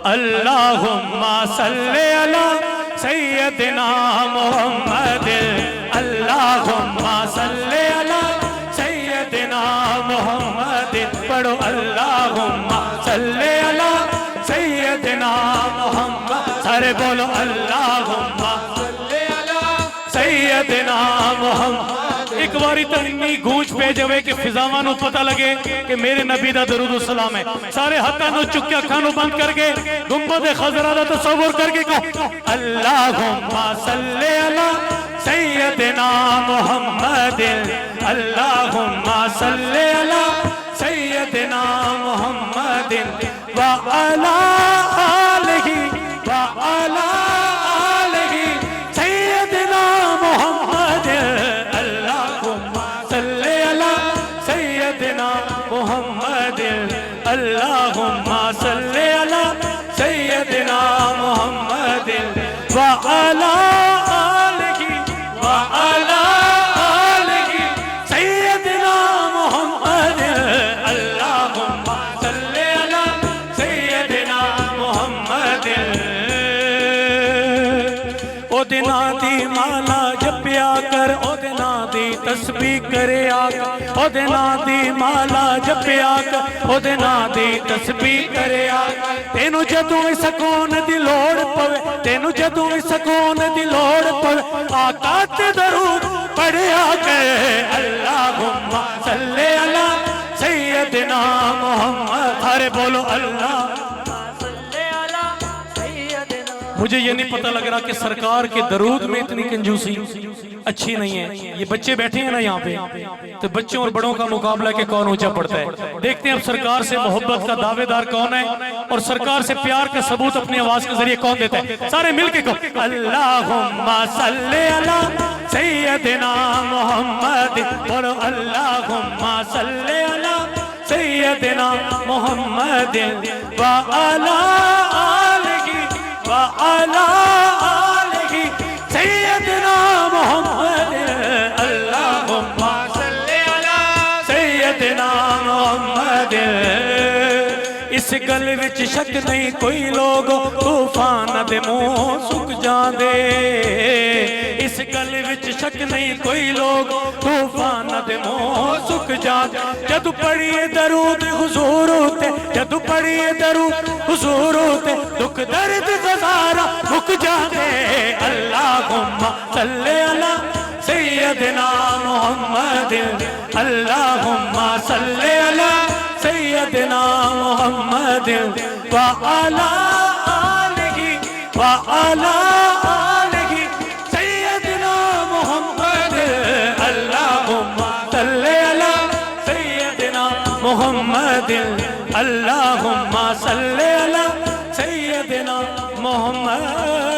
اللہم صلی علی سیدنا محمد اللہم صلی علی سیدنا محمد پڑھو اللہم صلی علی سیدنا محمد سارے بولو اللہم صلی علی سیدنا محمد ایک باری تو انی گونج پہ جوے کہ فضاوانوں پتہ لگے کہ میرے نبی دا درود السلام ہے سارے ہتھانوں چکیا کھانوں بند کر کے گنبد خضرا دا تصور کر کے کہو اللہم صلی علی سیدنا محمد اللہم صلی علی سیدنا محمد وعلا آلہ وعلا آلہ سیدنا محمد اللہم صلی علی سیدنا محمد اللہم صلی علی سیدنا محمد وعلا آلہ وعلا آلہ سیدنا محمد اللہم صلی علی سیدنا محمد او دینا دی مالا جپیا کر او دینا دی تسبیح کرے آکا او دینا دی مالا جپیا کر او دینا دی تسبیح کرے آکا تینو جدوں سکون دی لوڑ پوے تینو جدوں سکون دی لوڑ پوے آقا تے درود پڑھیا کرے اللہم صلی علی سیدنا محمد ہارے بولو اللہ مجھے یہ نہیں پتہ لگ رہا کہ سرکار کے درود میں اتنی کنجوسی اچھی نہیں ہے یہ بچے بیٹھے ہیں نا یہاں پہ تو بچوں اور بڑوں کا مقابلہ کہ کون اونچا پڑتا ہے دیکھتے ہیں اب سرکار سے محبت کا دعوے دار کون ہے اور سرکار سے پیار کا ثبوت اپنی آواز کے ذریعے کون دیتا ہے سارے مل کے کہو اللہم صلی علی سیدنا محمد بولو اللہم صلی علی سیدنا محمد وعلا آلہ وعلا آلہ سیدنا محمد اللہم صلی علی سیدنا محمد اس گل وچ شک نہیں کوئی لوگ طوفان دے منہ سک جاندے اس گل وچ شک نہیں کوئی لوگ طوفان دے منہ سک جاندے جدو پڑھیے درود حضور ہوتے جدو پڑھیے درود حضور ہوتے دکھ درد گزارا رک جاندے اللہم صلی علی سیدنا محمد اللہم صلی علی سیدنا محمد وعلا آلہ وعلا آلہ سیدنا محمد اللہم صلی علی سیدنا محمد اللہم صلی علی سیدنا محمد